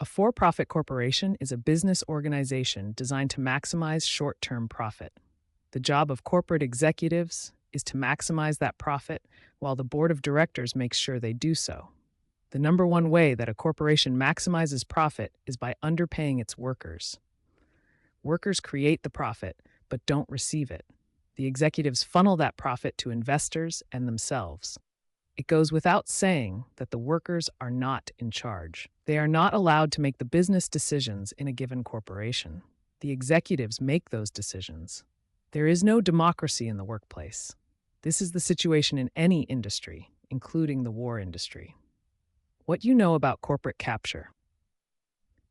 A for-profit corporation is a business organization designed to maximize short-term profit. The job of corporate executives is to maximize that profit, while the board of directors makes sure they do so. The number one way that a corporation maximizes profit is by underpaying its workers. Workers create the profit, but don't receive it. The executives funnel that profit to investors and themselves. It goes without saying that the workers are not in charge. They are not allowed to make the business decisions in a given corporation. The executives make those decisions. There is no democracy in the workplace. This is the situation in any industry, including the war industry. What you know about corporate capture.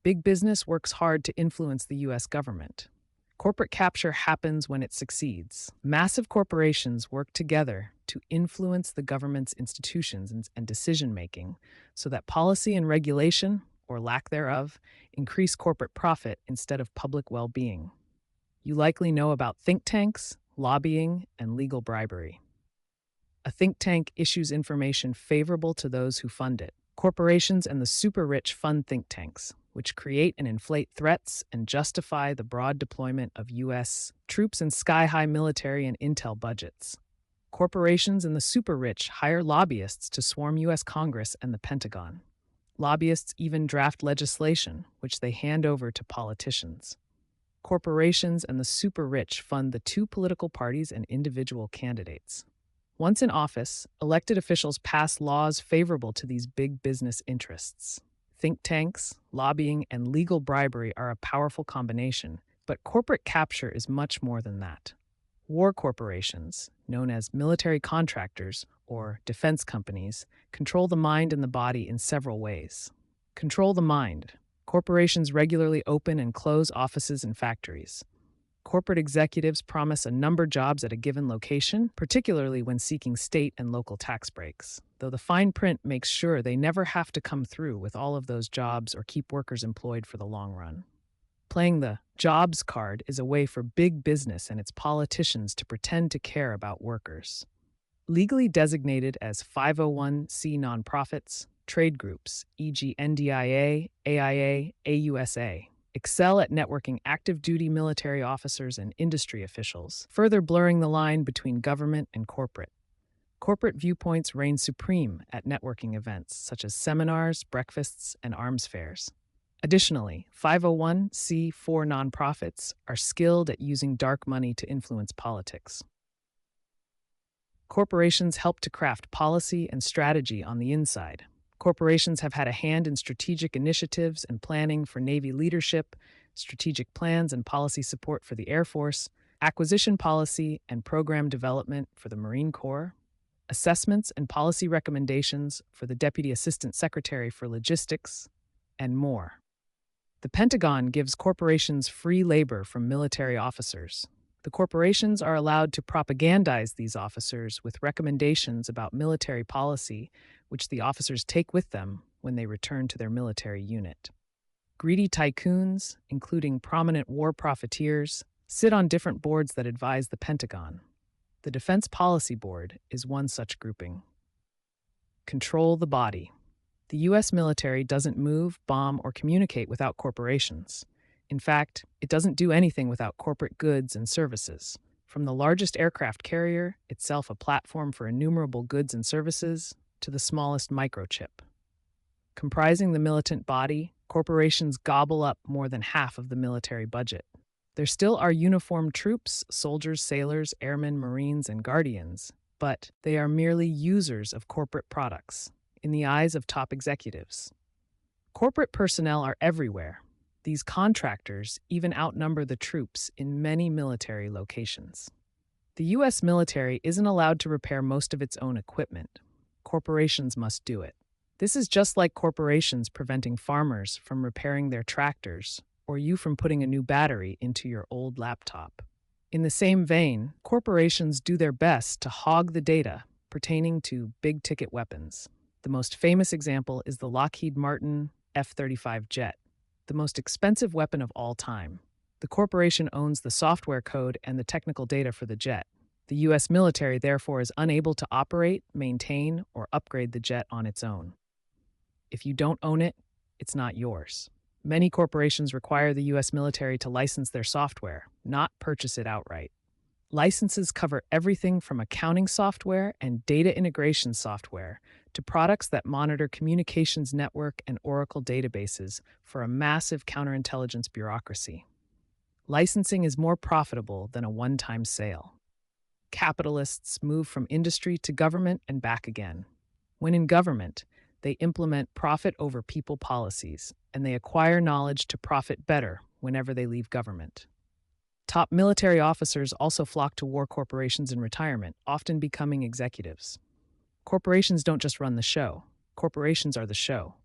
Big business works hard to influence the U.S. government. Corporate capture happens when it succeeds. Massive corporations work together to influence the government's institutions and decision-making so that policy and regulation, or lack thereof, increase corporate profit instead of public well-being. You likely know about think tanks, lobbying, and legal bribery. A think tank issues information favorable to those who fund it. Corporations and the super-rich fund think tanks, which create and inflate threats and justify the broad deployment of U.S. troops and sky-high military and intel budgets. Corporations and the super-rich hire lobbyists to swarm U.S. Congress and the Pentagon. Lobbyists even draft legislation, which they hand over to politicians. Corporations and the super-rich fund the two political parties and individual candidates. Once in office, elected officials pass laws favorable to these big business interests. Think tanks, lobbying, and legal bribery are a powerful combination, but corporate capture is much more than that. War corporations, known as military contractors or defense companies, control the mind and the body in several ways. Control the mind. Corporations regularly open and close offices and factories. Corporate executives promise a number of jobs at a given location, particularly when seeking state and local tax breaks, though the fine print makes sure they never have to come through with all of those jobs or keep workers employed for the long run. Playing the jobs card is a way for big business and its politicians to pretend to care about workers. Legally designated as 501c nonprofits, trade groups, e.g. NDIA, AIA, AUSA, excel at networking active-duty military officers and industry officials, further blurring the line between government and corporate. Corporate viewpoints reign supreme at networking events such as seminars, breakfasts, and arms fairs. Additionally, 501c4 nonprofits are skilled at using dark money to influence politics. Corporations help to craft policy and strategy on the inside. Corporations have had a hand in strategic initiatives and planning for Navy leadership, strategic plans and policy support for the Air Force, acquisition policy and program development for the Marine Corps, assessments and policy recommendations for the Deputy Assistant Secretary for Logistics, and more. The Pentagon gives corporations free labor from military officers. The corporations are allowed to propagandize these officers with recommendations about military policy, which the officers take with them when they return to their military unit. Greedy tycoons, including prominent war profiteers, sit on different boards that advise the Pentagon. The Defense Policy Board is one such grouping. Control the body. The U.S. military doesn't move, bomb, or communicate without corporations. In fact, it doesn't do anything without corporate goods and services. From the largest aircraft carrier, itself a platform for innumerable goods and services, to the smallest microchip. Comprising the militant body, corporations gobble up more than half of the military budget. There still are uniformed troops, soldiers, sailors, airmen, Marines, and guardians, but they are merely users of corporate products, in the eyes of top executives. Corporate personnel are everywhere. These contractors even outnumber the troops in many military locations. The U.S. military isn't allowed to repair most of its own equipment. Corporations must do it. This is just like corporations preventing farmers from repairing their tractors or you from putting a new battery into your old laptop. In the same vein, corporations do their best to hog the data pertaining to big-ticket weapons. The most famous example is the Lockheed Martin F-35 jet, the most expensive weapon of all time. The corporation owns the software code and the technical data for the jet. The U.S. military, therefore, is unable to operate, maintain, or upgrade the jet on its own. If you don't own it, it's not yours. Many corporations require the U.S. military to license their software, not purchase it outright. Licenses cover everything from accounting software and data integration software to products that monitor communications network and Oracle databases for a massive counterintelligence bureaucracy. Licensing is more profitable than a one-time sale. Capitalists move from industry to government and back again. When in government, they implement profit over people policies, and they acquire knowledge to profit better whenever they leave government. Top military officers also flock to war corporations in retirement, often becoming executives. Corporations don't just run the show. Corporations are the show.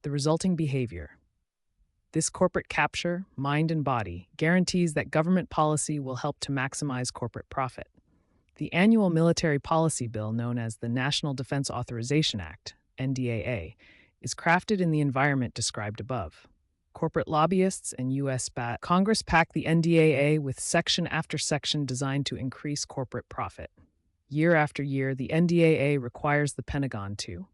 The resulting behavior. This corporate capture, mind and body, guarantees that government policy will help to maximize corporate profit. The annual military policy bill known as the National Defense Authorization Act, NDAA, is crafted in the environment described above. Corporate lobbyists and U.S. Congress pack the NDAA with section after section designed to increase corporate profit. Year after year, the NDAA requires the Pentagon to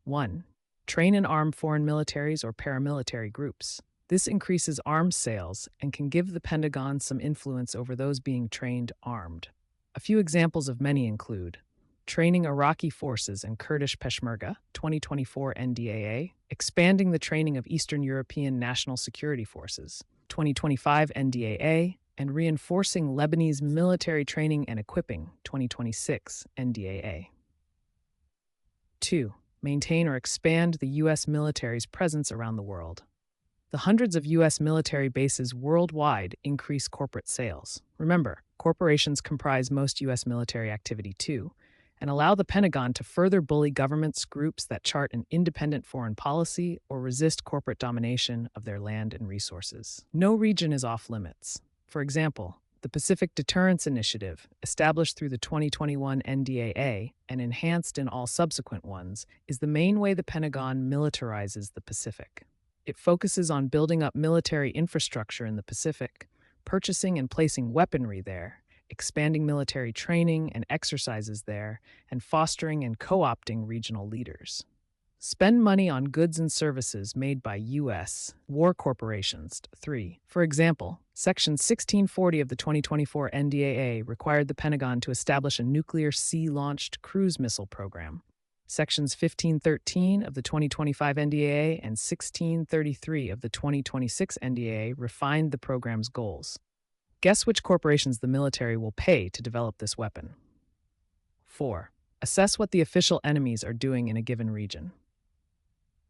1. Train and arm foreign militaries or paramilitary groups. This increases arms sales and can give the Pentagon some influence over those being trained armed. A few examples of many include training Iraqi forces and Kurdish Peshmerga, 2024 NDAA, expanding the training of Eastern European National Security Forces, 2025 NDAA, and reinforcing Lebanese military training and equipping, 2026 NDAA. 2. Maintain or expand the U.S. military's presence around the world. The hundreds of U.S. military bases worldwide increase corporate sales. Remember, corporations comprise most U.S. military activity too, and allow the Pentagon to further bully governments, groups that chart an independent foreign policy or resist corporate domination of their land and resources. No region is off limits. For example, the Pacific Deterrence Initiative, established through the 2021 NDAA and enhanced in all subsequent ones, is the main way the Pentagon militarizes the Pacific. It focuses on building up military infrastructure in the Pacific, purchasing and placing weaponry there, expanding military training and exercises there, and fostering and co-opting regional leaders. Spend money on goods and services made by U.S. war corporations. 3. For example, Section 1640 of the 2024 NDAA required the Pentagon to establish a nuclear sea-launched cruise missile program. Sections 1513 of the 2025 NDAA and 1633 of the 2026 NDAA refined the program's goals. Guess which corporations the military will pay to develop this weapon? 4. Assess what the official enemies are doing in a given region.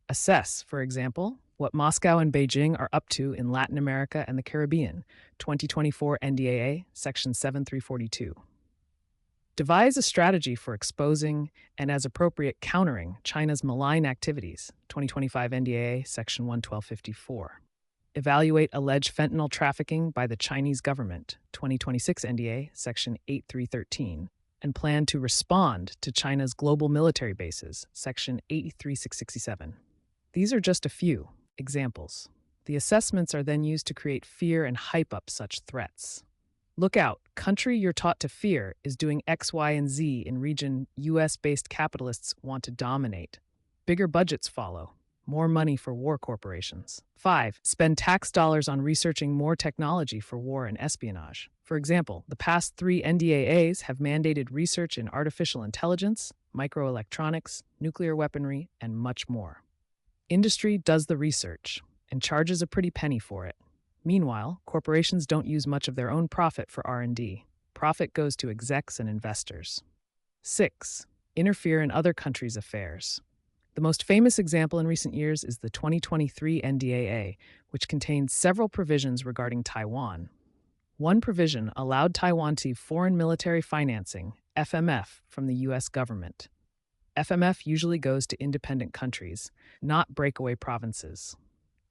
Assess, for example, what Moscow and Beijing are up to in Latin America and the Caribbean, 2024 NDAA, Section 7342. Devise a strategy for exposing and, as appropriate, countering China's malign activities, 2025 NDAA, Section 11254. Evaluate alleged fentanyl trafficking by the Chinese government, 2026 NDA, Section 8313, and plan to respond to China's global military bases, Section 83667. These are just a few examples. The assessments are then used to create fear and hype up such threats. Look out, country you're taught to fear is doing X, Y, and Z in region US-based capitalists want to dominate. Bigger budgets follow. More money for war corporations. 5. Spend tax dollars on researching more technology for war and espionage. For example, the past 3 NDAAs have mandated research in artificial intelligence, microelectronics, nuclear weaponry, and much more. Industry does the research and charges a pretty penny for it. Meanwhile, corporations don't use much of their own profit for R&D. Profit goes to execs and investors. 6. Interfere in other countries' affairs. The most famous example in recent years is the 2023 NDAA, which contained several provisions regarding Taiwan. One provision allowed Taiwan to foreign military financing, FMF, from the U.S. government. FMF usually goes to independent countries, not breakaway provinces.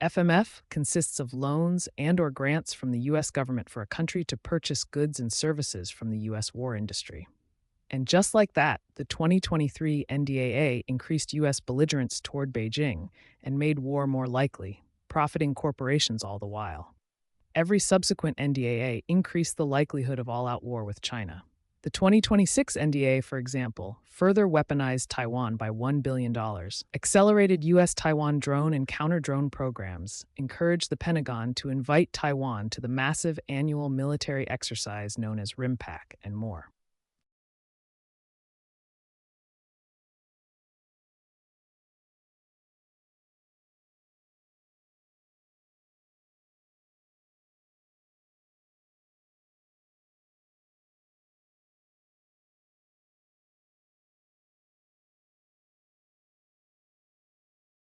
FMF consists of loans and/or grants from the U.S. government for a country to purchase goods and services from the U.S. war industry. And just like that, the 2023 NDAA increased U.S. belligerence toward Beijing and made war more likely, profiting corporations all the while. Every subsequent NDAA increased the likelihood of all-out war with China. The 2026 NDA, for example, further weaponized Taiwan by $1 billion, accelerated U.S. Taiwan drone and counter-drone programs, encouraged the Pentagon to invite Taiwan to the massive annual military exercise known as RIMPAC, and more.